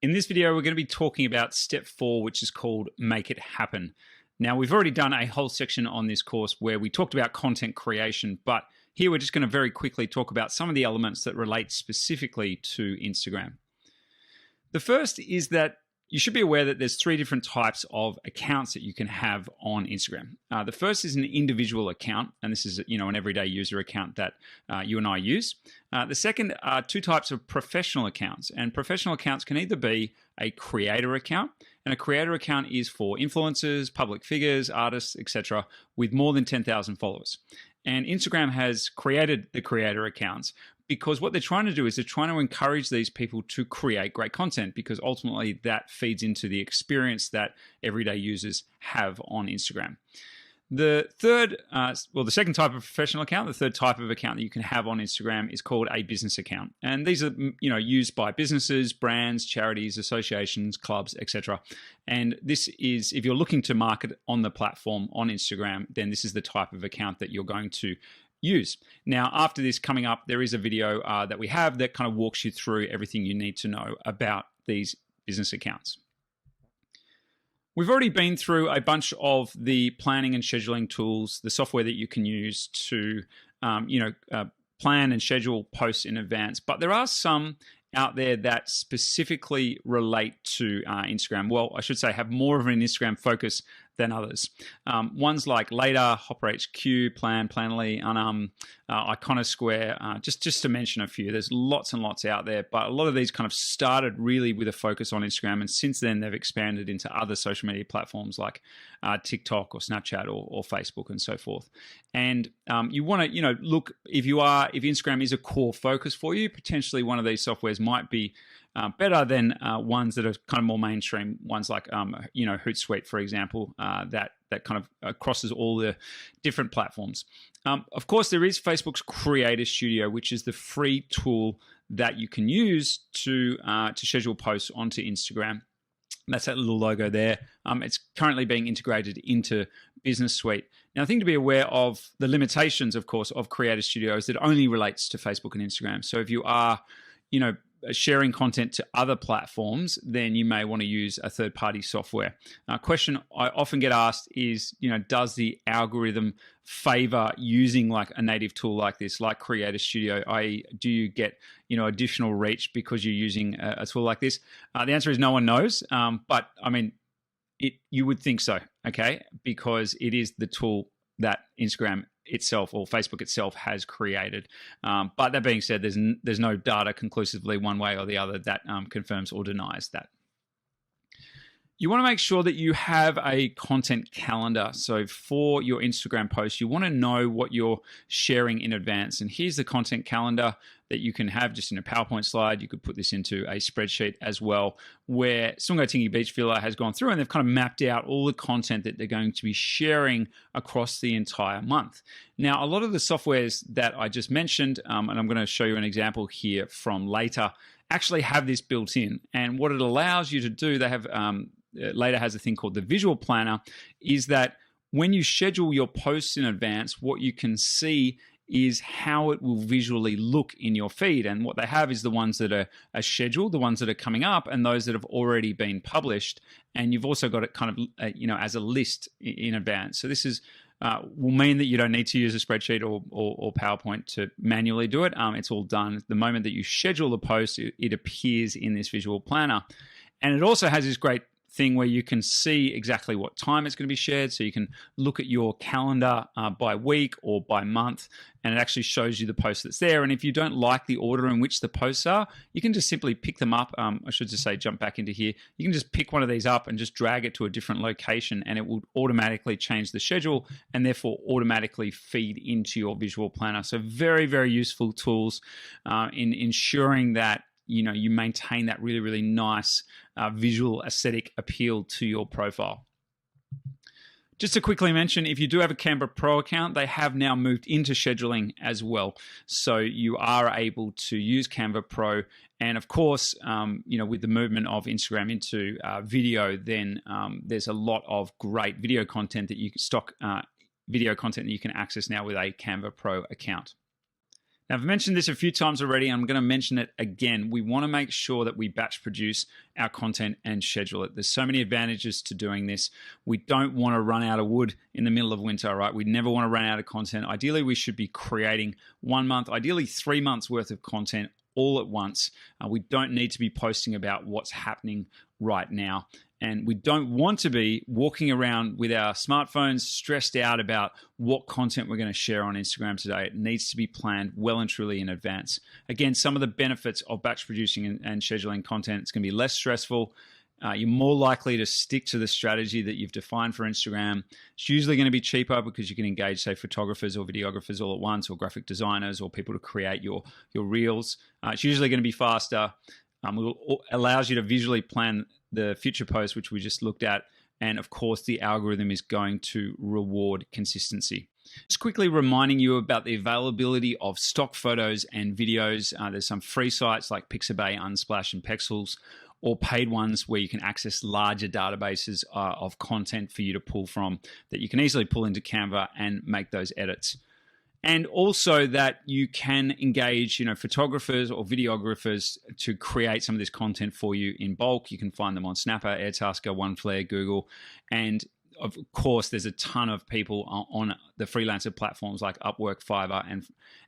In this video, we're going to be talking about step 4, which is called Make It Happen. Now, we've already done a whole section on this course where we talked about content creation, but here we're just going to very quickly talk about some of the elements that relate specifically to Instagram. The first is that you should be aware that there's 3 different types of accounts that you can have on Instagram. The first is an individual account, and this is an everyday user account that you and I use. The second are 2 types of professional accounts, and professional accounts can either be a creator account, and a creator account is for influencers, public figures, artists, etc., with more than 10,000 followers. And Instagram has created the creator accounts because what they're trying to do is they're trying to encourage these people to create great content, because ultimately that feeds into the experience that everyday users have on Instagram. The second type of professional account, the third type of account that you can have on Instagram is called a business account. And these are, used by businesses, brands, charities, associations, clubs, etc. And this is, if you're looking to market on the platform on Instagram, then this is the type of account that you're going to use. Now, after this coming up, there is a video that we have that kind of walks you through everything you need to know about these business accounts. We've already been through a bunch of the planning and scheduling tools, the software that you can use to, plan and schedule posts in advance. But there are some out there that specifically relate to Instagram. Well, I should say have more of an Instagram focus than others. Ones like Later, Hopper HQ, Plan, Planoly, Iconosquare, just to mention a few. There's lots and lots out there, but a lot of these kind of started really with a focus on Instagram, and since then they've expanded into other social media platforms like TikTok or Snapchat or Facebook and so forth. And you want to, look, if Instagram is a core focus for you, potentially one of these softwares might be better than ones that are kind of more mainstream, ones like Hootsuite, for example, that kind of crosses all the different platforms. Of course, there is Facebook's Creator Studio, which is the free tool that you can use to schedule posts onto Instagram. That's that little logo there. It's currently being integrated into Business Suite. Now, the thing to be aware of, the limitations, of course, of Creator Studio is that it only relates to Facebook and Instagram. So if you are, sharing content to other platforms, then you may want to use a third-party software. A question I often get asked is, does the algorithm favor using like a native tool like this, like Creator Studio? I.e., do you get, additional reach because you're using a tool like this? The answer is no one knows, but I mean, you would think so, okay? Because it is the tool that Instagram itself or Facebook itself has created. But that being said, there's no data conclusively one way or the other that confirms or denies that. You want to make sure that you have a content calendar. So for your Instagram post, you want to know what you're sharing in advance. And here's the content calendar that you can have just in a PowerPoint slide. You could put this into a spreadsheet as well, where Sungai Tinggi Beach Villa has gone through and they've kind of mapped out all the content that they're going to be sharing across the entire month. Now, a lot of the softwares that I just mentioned, and I'm going to show you an example here from Later, actually have this built in. And what it allows you to do, they have Later has a thing called the Visual Planner, is that when you schedule your posts in advance, what you can see is how it will visually look in your feed. And what they have is the ones that are scheduled, the ones that are coming up, and those that have already been published. And you've also got it kind of, as a list in advance. So this is will mean that you don't need to use a spreadsheet or PowerPoint to manually do it. It's all done. The moment that you schedule the post, it appears in this visual planner. And it also has this great thing where you can see exactly what time it's going to be shared. So you can look at your calendar by week or by month, and it actually shows you the post that's there. And if you don't like the order in which the posts are, you can just simply pick them up. I should just say, jump back into here. You can just pick one of these up and just drag it to a different location, and it will automatically change the schedule and therefore automatically feed into your visual planner. So very, very useful tools in ensuring that you maintain that really, really nice visual aesthetic appeal to your profile. Just to quickly mention, if you do have a Canva Pro account, they have now moved into scheduling as well. So you are able to use Canva Pro. And of course, with the movement of Instagram into video, then there's a lot of great video content that you can access now with a Canva Pro account. Now, I've mentioned this a few times already. I'm going to mention it again. We want to make sure that we batch produce our content and schedule it. There's so many advantages to doing this. We don't want to run out of wood in the middle of winter, right? We never want to run out of content. Ideally, we should be creating 1 month, ideally 3 months worth of content all at once. We don't need to be posting about what's happening right now. And we don't want to be walking around with our smartphones stressed out about what content we're going to share on Instagram today. It needs to be planned well and truly in advance. Again, some of the benefits of batch producing and scheduling content, it's going to be less stressful. You're more likely to stick to the strategy that you've defined for Instagram. It's usually going to be cheaper because you can engage, say, photographers or videographers all at once, or graphic designers, or people to create your reels. It's usually going to be faster. It allows you to visually plan the future posts, which we just looked at. And of course, the algorithm is going to reward consistency. Just quickly reminding you about the availability of stock photos and videos. There's some free sites like Pixabay, Unsplash, and Pexels, or paid ones where you can access larger databases of content for you to pull from that you can easily pull into Canva and make those edits. And also that you can engage, photographers or videographers to create some of this content for you in bulk. You can find them on Snapper, Airtasker, OneFlare, Google, and of course, there's a ton of people on the freelancer platforms like Upwork, Fiverr,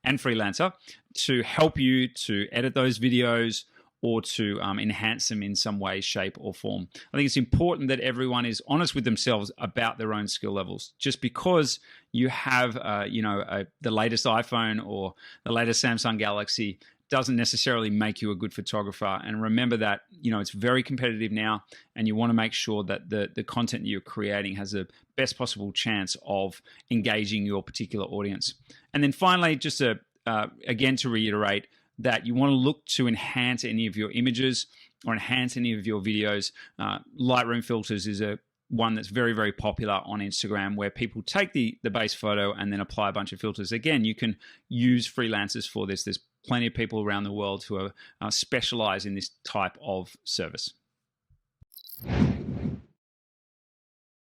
and Freelancer to help you to edit those videos or to enhance them in some way, shape, or form. I think it's important that everyone is honest with themselves about their own skill levels. Just because you have, the latest iPhone or the latest Samsung Galaxy doesn't necessarily make you a good photographer. And remember that, it's very competitive now, and you want to make sure that the content you're creating has the best possible chance of engaging your particular audience. And then finally, just again to reiterate, that you want to look to enhance any of your images or enhance any of your videos. Lightroom filters is one that's very, very popular on Instagram, where people take the base photo and then apply a bunch of filters. Again, you can use freelancers for this. There's plenty of people around the world who are specialized in this type of service.